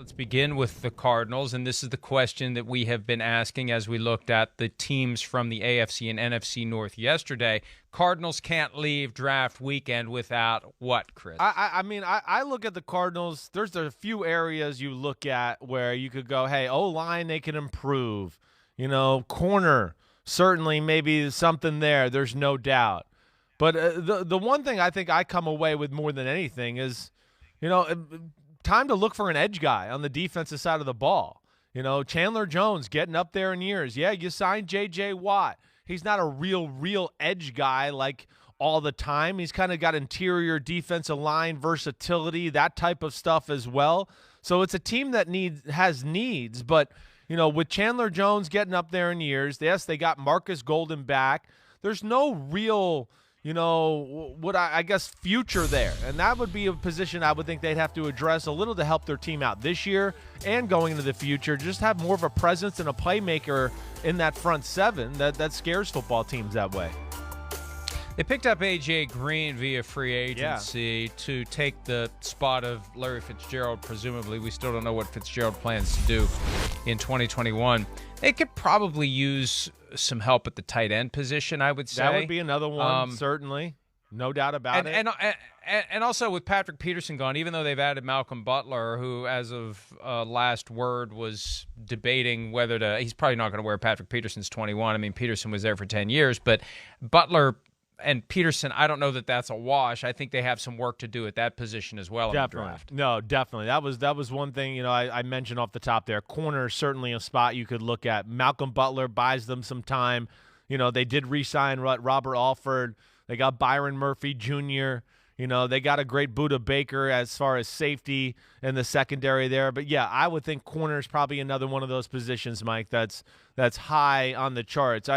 Let's begin with the Cardinals, and this is the question that we have been asking as we looked at the teams from the AFC and NFC North yesterday. Cardinals can't leave draft weekend without what, Chris? I look at the Cardinals. There's a few areas you look at where you could go, hey, O-line, they can improve. Corner, certainly maybe something there. There's no doubt. But the one thing I think I come away with more than anything is, time to look for an edge guy on the defensive side of the ball. Chandler Jones getting up there in years. Yeah, you signed J.J. Watt. He's not a real edge guy like all the time. He's kind of got interior defensive line versatility, that type of stuff as well. So it's a team that has needs. But, with Chandler Jones getting up there in years, yes, they got Marcus Golden back. There's no real future there. And that would be a position I would think they'd have to address a little to help their team out this year and going into the future. Just have more of a presence and a playmaker in that front seven that scares football teams that way. They picked up A.J. Green via free agency to take the spot of Larry Fitzgerald, presumably. We still don't know what Fitzgerald plans to do in 2021. They could probably use some help at the tight end position, I would say. That would be another one, certainly. No doubt about it. And also with Patrick Peterson gone, even though they've added Malcolm Butler, who as of last word was debating whether to – he's probably not going to wear Patrick Peterson's 21. I mean, Peterson was there for 10 years. But Butler and Peterson, I don't know that that's a wash. I think they have some work to do at that position as well in the draft. No, definitely. That was one thing, I mentioned off the top there. Corner is certainly a spot you could look at. Malcolm Butler buys them some time. They did re-sign Robert Alford. They got Byron Murphy Jr. They got a great Budda Baker as far as safety in the secondary there. But, yeah, I would think corner is probably another one of those positions, Mike, that's high on the charts.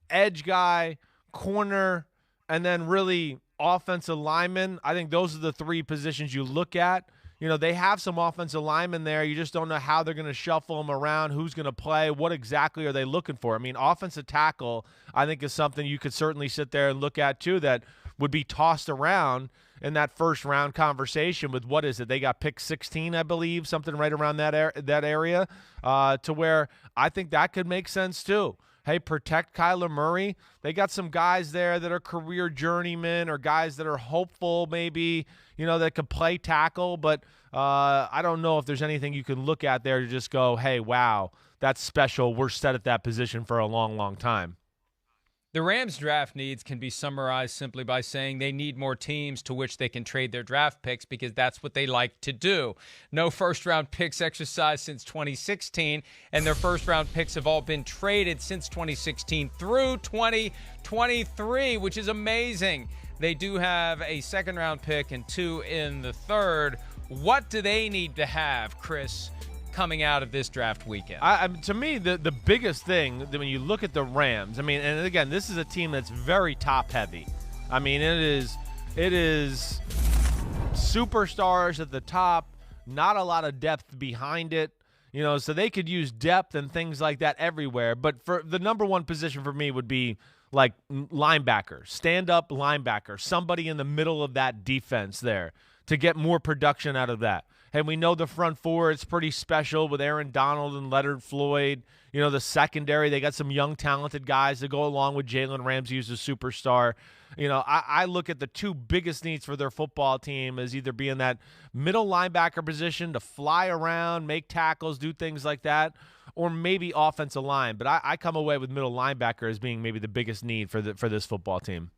Edge guy, corner, and then really offensive lineman. I think those are the three positions you look at. They have some offensive linemen there. You just don't know how they're going to shuffle them around, who's going to play, what exactly are they looking for. I mean, offensive tackle, I think, is something you could certainly sit there and look at, too, that would be tossed around in that first-round conversation with, what is it? They got pick 16, I believe, something right around that area, to where I think that could make sense, too. Hey, protect Kyler Murray. They got some guys there that are career journeymen or guys that are hopeful maybe, that could play tackle. But I don't know if there's anything you can look at there to just go, hey, wow, that's special. We're set at that position for a long, long time. The Rams' draft needs can be summarized simply by saying they need more teams to which they can trade their draft picks because that's what they like to do. No first-round picks exercised since 2016, and their first-round picks have all been traded since 2016 through 2023, which is amazing. They do have a second-round pick and 2 in the third. What do they need to have, Chris, coming out of this draft weekend? To me, the biggest thing that when you look at the Rams, and again, this is a team that's very top-heavy. It is superstars at the top, not a lot of depth behind it. So they could use depth and things like that everywhere. But for the number one position for me would be like linebacker, stand-up linebacker, somebody in the middle of that defense there to get more production out of that. And we know the front four, it's pretty special with Aaron Donald and Leonard Floyd. The secondary, they got some young, talented guys that go along with Jalen Ramsey, who's a superstar. I look at the two biggest needs for their football team as either being that middle linebacker position to fly around, make tackles, do things like that, or maybe offensive line. But I come away with middle linebacker as being maybe the biggest need for this football team.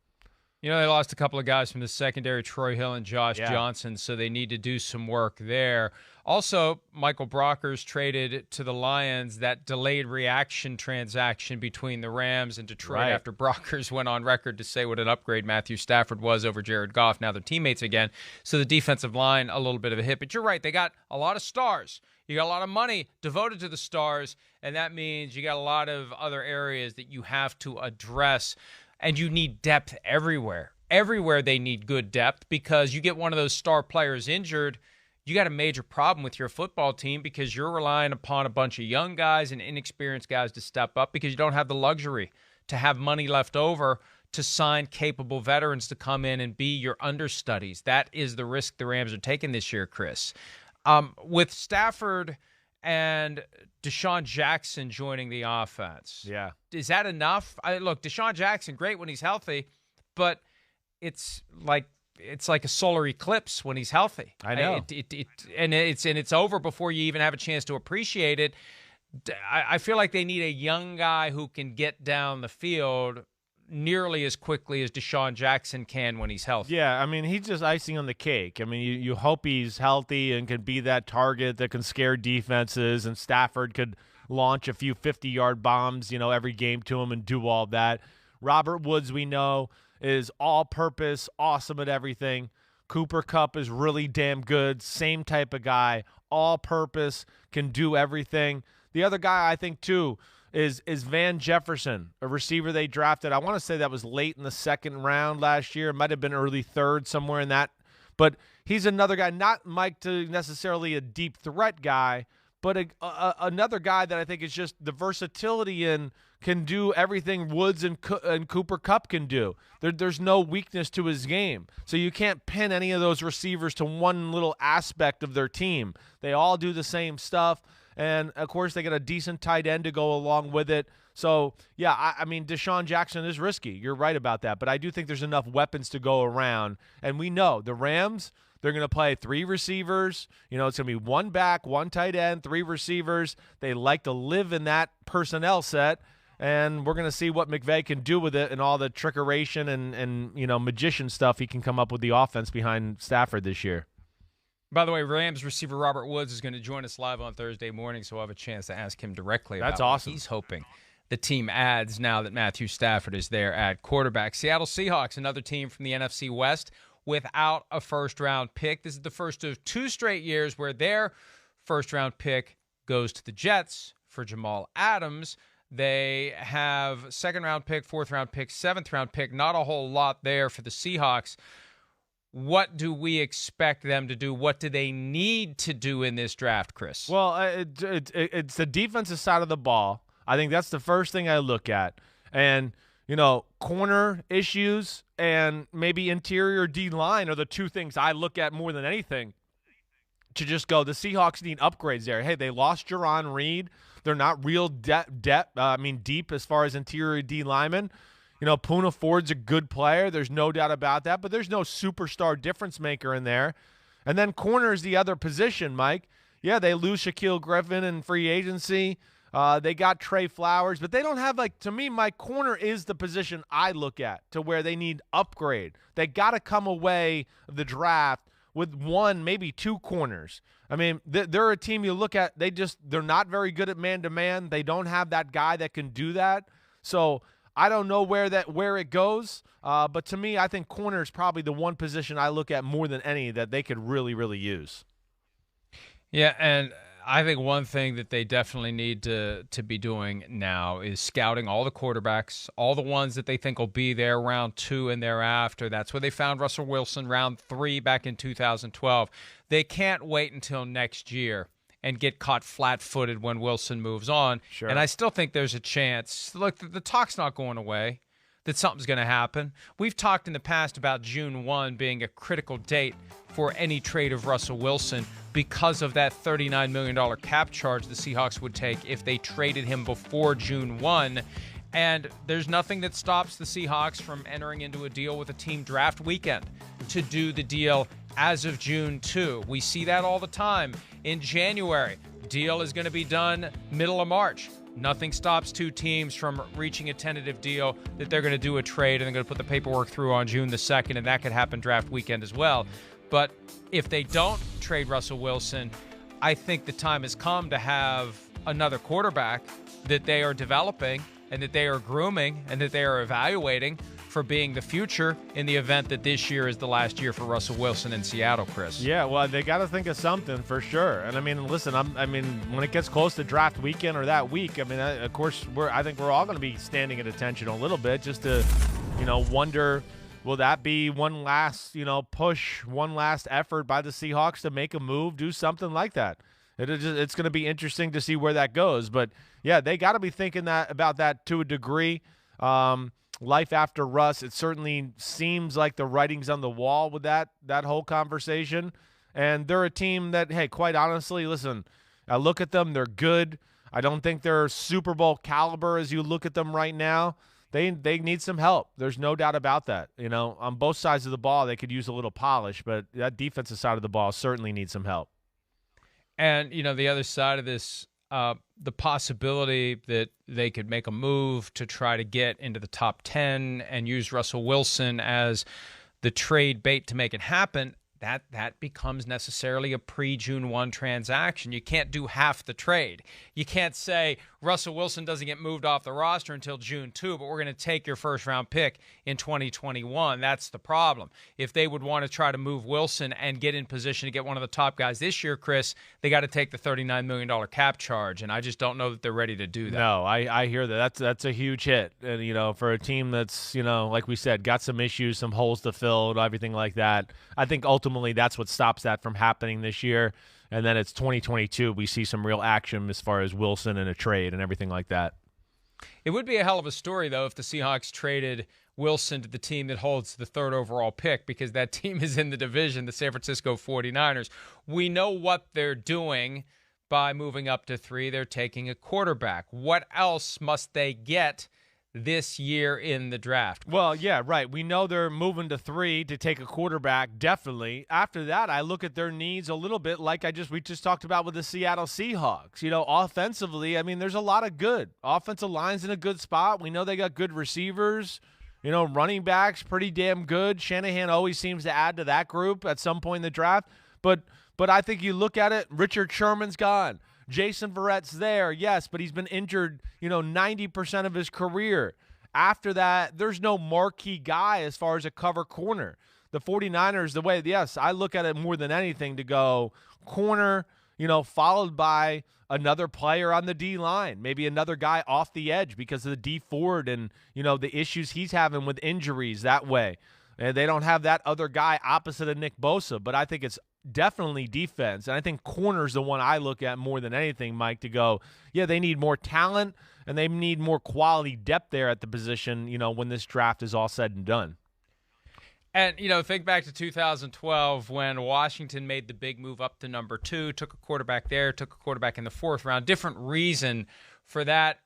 They lost a couple of guys from the secondary, Troy Hill and Josh Johnson, so they need to do some work there. Also, Michael Brockers traded to the Lions that delayed reaction transaction between the Rams and Detroit after Brockers went on record to say what an upgrade Matthew Stafford was over Jared Goff. Now they're teammates again, so the defensive line, a little bit of a hit. But you're right, they got a lot of stars. You got a lot of money devoted to the stars, and that means you got a lot of other areas that you have to address. And you need depth everywhere. Everywhere they need good depth because you get one of those star players injured, you got a major problem with your football team because you're relying upon a bunch of young guys and inexperienced guys to step up because you don't have the luxury to have money left over to sign capable veterans to come in and be your understudies. That is the risk the Rams are taking this year, Chris. With Stafford and Deshaun Jackson joining the offense, yeah, is that enough? Look, Deshaun Jackson, great when he's healthy, but it's like a solar eclipse when he's healthy. I know, it's over before you even have a chance to appreciate it. I feel like they need a young guy who can get down the field nearly as quickly as Deshaun Jackson can when he's healthy. Yeah, I mean, he's just icing on the cake. I mean, you hope he's healthy and can be that target that can scare defenses, and Stafford could launch a few 50-yard bombs, every game to him and do all that. Robert Woods, we know, is all-purpose, awesome at everything. Cooper Kupp is really damn good, same type of guy, all-purpose, can do everything. The other guy I think, too, is Van Jefferson, a receiver they drafted. I want to say that was late in the second round last year. It might have been early third, somewhere in that. But he's another guy, not Mike to necessarily a deep threat guy, but another guy that I think is just the versatility and can do everything Woods and Cooper Kupp can do. There's no weakness to his game. So you can't pin any of those receivers to one little aspect of their team. They all do the same stuff. And, of course, they get a decent tight end to go along with it. So, yeah, I mean, Deshaun Jackson is risky. You're right about that. But I do think there's enough weapons to go around. And we know the Rams, they're going to play 3 receivers. It's going to be 1 back, 1 tight end, 3 receivers. They like to live in that personnel set. And we're going to see what McVay can do with it and all the trickeration and magician stuff he can come up with the offense behind Stafford this year. By the way, Rams receiver Robert Woods is going to join us live on Thursday morning, so we'll have a chance to ask him directly about what he's hoping the team adds now that Matthew Stafford is there at quarterback. Seattle Seahawks, another team from the NFC West without a first-round pick. This is the first of 2 straight years where their first-round pick goes to the Jets for Jamal Adams. They have second-round pick, fourth-round pick, seventh-round pick. Not a whole lot there for the Seahawks. What do we expect them to do? What do they need to do in this draft, Chris? Well, it's the defensive side of the ball. I think that's the first thing I look at. And, corner issues and maybe interior D-line are the 2 things I look at more than anything to just go, the Seahawks need upgrades there. Hey, they lost Jaron Reed. They're not real deep as far as interior D-linemen. Poona Ford's a good player. There's no doubt about that, but there's no superstar difference maker in there. And then corner is the other position, Mike. Yeah, they lose Shaquille Griffin in free agency. They got Trey Flowers, but they don't have, to me, Mike, corner is the position I look at to where they need upgrade. They got to come away of the draft with 1, maybe 2 corners. I mean, they're a team you look at, they're not very good at man-to-man. They don't have that guy that can do that. So I don't know where it goes, but to me, I think corner is probably the one position I look at more than any that they could really, really use. Yeah, and I think one thing that they definitely need to be doing now is scouting all the quarterbacks, all the ones that they think will be there round 2 and thereafter. That's where they found Russell Wilson round 3 back in 2012. They can't wait until next year and get caught flat-footed when Wilson moves on. Sure. And I still think there's a chance. Look, the talk's not going away, that something's going to happen. We've talked in the past about June 1 being a critical date for any trade of Russell Wilson because of that $39 million cap charge the Seahawks would take if they traded him before June 1. And there's nothing that stops the Seahawks from entering into a deal with a team draft weekend to do the deal as of June 2. We see that all the time. In January, deal is going to be done middle of March. Nothing stops 2 teams from reaching a tentative deal that they're going to do a trade and they're going to put the paperwork through on June the 2nd, and that could happen draft weekend as well. But if they don't trade Russell Wilson, I think the time has come to have another quarterback that they are developing and that they are grooming and that they are evaluating for being the future in the event that this year is the last year for Russell Wilson in Seattle, Chris. Yeah, well, they got to think of something for sure. And I mean, listen, when it gets close to draft weekend or that week, of course, I think we're all going to be standing at attention a little bit just to, wonder, will that be one last, push, one last effort by the Seahawks to make a move, do something like that? It's going to be interesting to see where that goes. But, yeah, they got to be thinking about that to a degree. Life after Russ, it certainly seems like the writing's on the wall with that whole conversation. And they're a team that, hey, quite honestly, listen, I look at them, they're good. I don't think they're Super Bowl caliber as you look at them right now. They need some help. There's no doubt about that. On both sides of the ball, they could use a little polish, but that defensive side of the ball certainly needs some help. And, the other side of this, the possibility that they could make a move to try to get into the top 10 and use Russell Wilson as the trade bait to make it happen, that becomes necessarily a pre-June 1 transaction. You can't do half the trade. You can't say Russell Wilson doesn't get moved off the roster until June 2, but we're going to take your first-round pick in 2021. That's the problem. If they would want to try to move Wilson and get in position to get one of the top guys this year, Chris, they got to take the $39 million cap charge, and I just don't know that they're ready to do that. No, I hear that. That's a huge hit. And, for a team that's, like we said, got some issues, some holes to fill, everything like that. I think ultimately that's what stops that from happening this year. And then it's 2022. We see some real action as far as Wilson and a trade and everything like that. It would be a hell of a story, though, if the Seahawks traded Wilson to the team that holds the 3rd overall pick, because that team is in the division, the San Francisco 49ers. We know what they're doing by moving up to 3. They're taking a quarterback. What else must they get this year in the draft? Well, yeah, right. We know they're moving to 3 to take a quarterback, definitely. After that, I look at their needs a little bit like we just talked about with the Seattle Seahawks. Offensively, there's a lot of good. Offensive line's in a good spot. We know they got good receivers. Running backs, pretty damn good. Shanahan always seems to add to that group at some point in the draft. But I think you look at it, Richard Sherman's gone. Jason Verrett's there, yes, but he's been injured, 90% of his career. After that, there's no marquee guy as far as a cover corner. The 49ers, yes, I look at it more than anything to go corner, followed by another player on the D-line, maybe another guy off the edge because of the D Ford and, the issues he's having with injuries that way. And they don't have that other guy opposite of Nick Bosa, but I think it's definitely defense. And I think corner's the one I look at more than anything, Mike, to go, yeah, they need more talent and they need more quality depth there at the position, when this draft is all said and done. And, think back to 2012 when Washington made the big move up to number 2, took a quarterback there, took a quarterback in the 4th round. Different reason for that.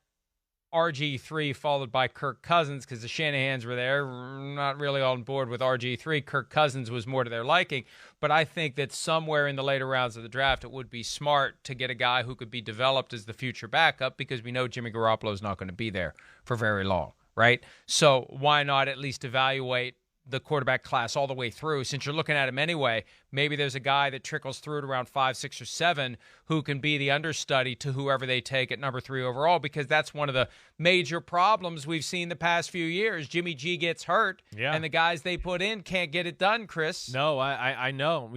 RG3 followed by Kirk Cousins because the Shanahans were there, not really on board with RG3. Kirk Cousins was more to their liking. But I think that somewhere in the later rounds of the draft, it would be smart to get a guy who could be developed as the future backup because we know Jimmy Garoppolo is not going to be there for very long, right? So why not at least evaluate the quarterback class all the way through? Since you're looking at him anyway, maybe there's a guy that trickles through at around 5, 6, or 7 who can be the understudy to whoever they take at number 3 overall, because that's one of the major problems we've seen the past few years. Jimmy G gets hurt, and the guys they put in can't get it done, Chris. No, I know.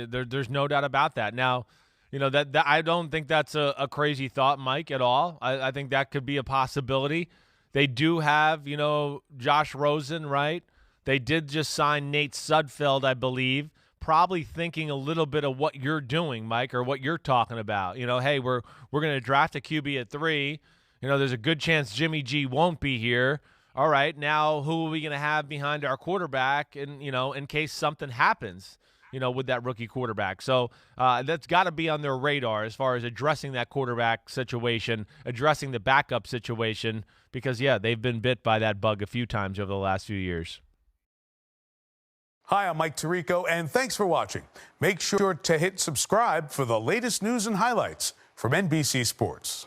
There's no doubt about that. Now, that I don't think that's a crazy thought, Mike, at all. I think that could be a possibility. They do have, Josh Rosen, right? They did just sign Nate Sudfeld, I believe, probably thinking a little bit of what you're doing, Mike, or what you're talking about. Hey, we're going to draft a QB at 3. There's a good chance Jimmy G won't be here. All right, now who are we going to have behind our quarterback and, in case something happens, with that rookie quarterback. So that's got to be on their radar as far as addressing that quarterback situation, addressing the backup situation, because, yeah, they've been bit by that bug a few times over the last few years. Hi, I'm Mike Tirico, and thanks for watching. Make sure to hit subscribe for the latest news and highlights from NBC Sports.